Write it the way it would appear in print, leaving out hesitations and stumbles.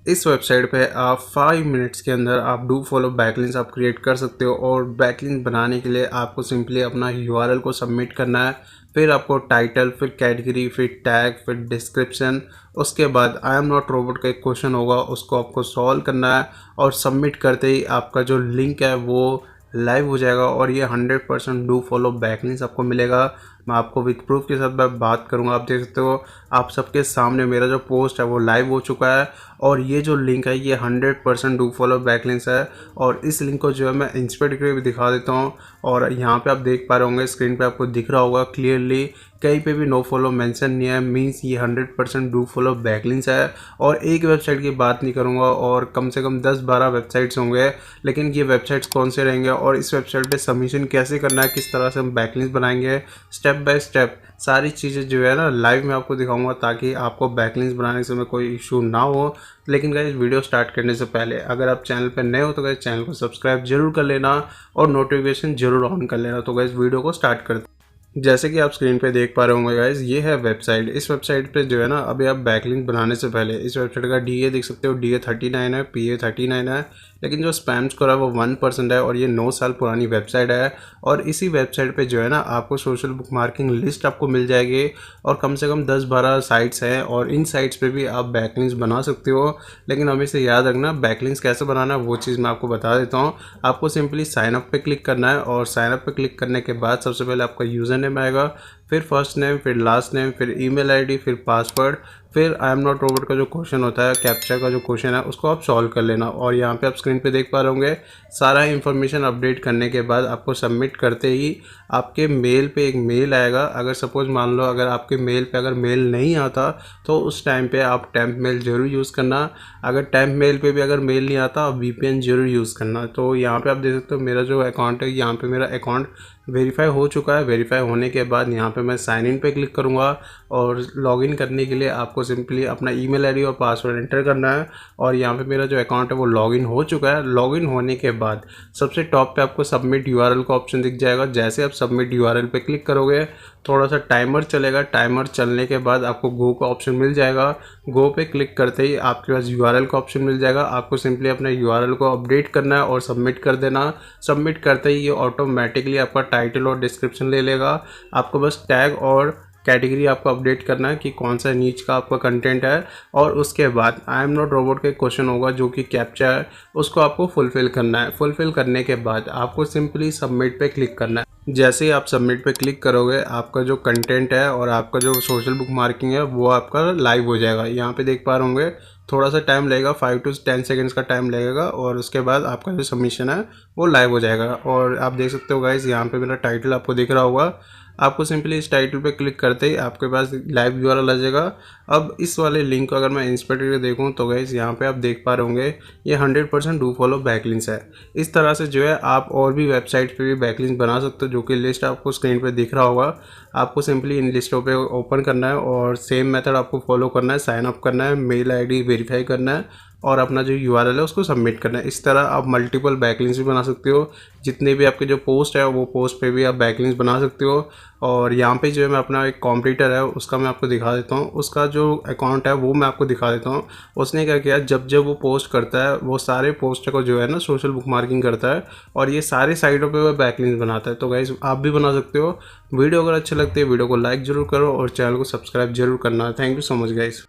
इस वेबसाइट पे आप 5 मिनट्स के अंदर आप डू फॉलो बैकलिंक्स आप क्रिएट कर सकते हो। और बैकलिंक बनाने के लिए आपको सिंपली अपना यूआरएल को सबमिट करना है, फिर आपको टाइटल, फिर कैटेगरी, फिर टैग, फिर डिस्क्रिप्शन, उसके बाद आई एम नॉट रोबोट का एक क्वेश्चन होगा, उसको आपको सॉल्व करना है और सबमिट करते ही आपका जो लिंक है वो लाइव हो जाएगा और ये 100% डू फॉलो बैकलिंक्स आपको मिलेगा। मैं आपको विद प्रूफ के साथ मैं बात करूंगा। आप देख सकते हो आप सबके सामने मेरा जो पोस्ट है वो लाइव हो चुका है और ये जो लिंक है ये 100% डू फॉलो बैकलिंक्स है। और इस लिंक को जो है मैं इंस्पेक्ट करके भी दिखा देता हूँ और यहाँ पे आप देख पा रहे होंगे, स्क्रीन पे आपको दिख रहा होगा क्लियरली, कहीं पे भी नो फॉलो मेंशन नहीं है, मींस ये 100% डू फॉलो बैकलिंक्स है। और एक वेबसाइट की बात नहीं करूँगा और कम से कम 10-12 वेबसाइट्स होंगे, लेकिन ये वेबसाइट्स कौन से रहेंगे और इस वेबसाइट पे सबमिशन कैसे करना है, किस तरह से हम बैकलिंक्स बनाएंगे, स्टेप बाय स्टेप सारी चीज़ें जो है ना लाइव में आपको दिखाऊंगा ताकि आपको बैकलिंक्स बनाने के समय कोई इशू ना हो। लेकिन गाइस वीडियो स्टार्ट करने से पहले अगर आप चैनल पर नए हो तो गाइस चैनल को सब्सक्राइब जरूर कर लेना और नोटिफिकेशन जरूर ऑन कर लेना। तो गाइस वीडियो को स्टार्ट करते हैं। जैसे कि आप स्क्रीन पे देख पा रहे होंगे गाइस, ये है वेबसाइट। इस वेबसाइट पे जो है ना अभी आप बैकलिंक बनाने से पहले इस वेबसाइट का डीए देख सकते हो, डीए 39 है, पीए 39 है, लेकिन जो स्पैम स्कोर है वो 1% है और ये 9 साल पुरानी वेबसाइट है। और इसी वेबसाइट पे जो है ना आपको सोशल बुक मार्किंग लिस्ट आपको मिल जाएगी और कम से कम 10-12 साइट्स हैं और इन साइट्स पे भी आप बैकलिंक्स बना सकते हो। लेकिन हमेशा याद रखना बैकलिंक्स कैसे बनाना है वो चीज़ मैं आपको बता देता हूँ। आपको सिंपली साइन अप पे क्लिक करना है और साइन अप पे क्लिक करने के बाद सबसे पहले आपका यूज़र नेम आएगा, फिर फर्स्ट नेम, फिर लास्ट नेम, फिर ईमेल आईडी, फिर पासवर्ड, फिर आई एम नॉट रोबोट का जो क्वेश्चन होता है, कैप्चा का जो क्वेश्चन है उसको आप सॉल्व कर लेना। और यहाँ पे आप स्क्रीन पे देख पा रहे होंगे सारा इन्फॉर्मेशन अपडेट करने के बाद आपको सबमिट करते ही आपके मेल पे एक मेल आएगा। अगर सपोज मान लो अगर आपके मेल पे अगर मेल नहीं आता तो उस टाइम पे आप टेम्प मेल जरूर यूज़ करना। अगर टेम्प मेल पे भी अगर मेल नहीं आता आप वीपीएन जरूर यूज़ करना। तो यहाँ पे आप देख सकते हो मेरा जो अकाउंट है, यहाँ पे मेरा अकाउंट वेरीफाई हो चुका है। वेरीफाई होने के बाद यहाँ पे मैं साइन इन पे क्लिक करूँगा और लॉगिन करने के लिए आपको सिंपली अपना ईमेल आईडी और पासवर्ड एंटर करना है। और यहाँ पे मेरा जो अकाउंट है वो लॉगिन हो चुका है। लॉगिन होने के बाद सबसे टॉप पे आपको सबमिट यूआरएल का ऑप्शन दिख जाएगा। जैसे आप सबमिट यूआरएल पे क्लिक करोगे थोड़ा सा टाइमर चलेगा, टाइमर चलने के बाद आपको गो का ऑप्शन मिल जाएगा। गो पे क्लिक करते ही आपके पास यूआरएल का ऑप्शन मिल जाएगा। आपको सिंपली अपने यूआरएल को अपडेट करना है और सबमिट कर देना। सबमिट करते ही ये ऑटोमेटिकली आपका टाइटल और डिस्क्रिप्शन ले लेगा। आपको बस टैग और कैटेगरी आपको अपडेट करना है कि कौन सा नीच का आपका कंटेंट है और उसके बाद आई एम नॉट रोबोट का क्वेश्चन होगा जो कि कैप्चा है, उसको आपको फुलफिल करना है। फुलफिल करने के बाद आपको सिंपली सबमिट पे क्लिक करना है। जैसे ही आप सबमिट पे क्लिक करोगे आपका जो कंटेंट है और आपका जो सोशल बुक मार्किंग है वो आपका लाइव हो जाएगा। यहाँ पे देख पा रहे होंगे थोड़ा सा टाइम लगेगा, 5 to 10 सेकेंड्स का टाइम लगेगा और उसके बाद आपका जो सबमिशन है वो लाइव हो जाएगा। और आप देख सकते हो गाइस यहाँ पे मेरा टाइटल आपको दिख रहा होगा। आपको सिंपली इस टाइटल पे क्लिक करते ही आपके पास लाइव यूआरएल आ जाएगा। अब इस वाले लिंक को अगर मैं इंस्पेक्ट करके देखूँ तो गाइस यहाँ पे आप देख पा रहे होंगे ये 100% डू फॉलो बैकलिंक्स है। इस तरह से जो है आप और भी वेबसाइट पे भी बैकलिंक्स बना सकते हो, जो कि लिस्ट आपको स्क्रीन पे दिख रहा होगा। आपको सिंपली इन लिस्टों पे ओपन करना है और सेम मेथड आपको फॉलो करना है। साइन अप करना है, मेल आईडी वेरीफाई करना है और अपना जो यूआरएल है उसको सबमिट करना है। इस तरह आप मल्टीपल बैकलिंक्स भी बना सकते हो। जितने भी आपके जो पोस्ट है वो पोस्ट पे भी आप बैकलिंक्स बना सकते हो। और यहाँ पे जो है मैं अपना एक कॉम्पिटिटर है उसका मैं आपको दिखा देता हूँ। उसका जो अकाउंट है वो मैं आपको दिखा देता हूँ। उसने क्या किया, जब जब वो पोस्ट करता है वो सारे पोस्ट को जो है ना सोशल बुक मार्किंग करता है और ये सारे साइटों पे वो बैकलिंक्स बनाता है। तो गाइस आप भी बना सकते हो। वीडियो अगर अच्छे लगते हैं वीडियो को लाइक जरूर करो और चैनल को सब्सक्राइब जरूर करना। Thank you so much guys.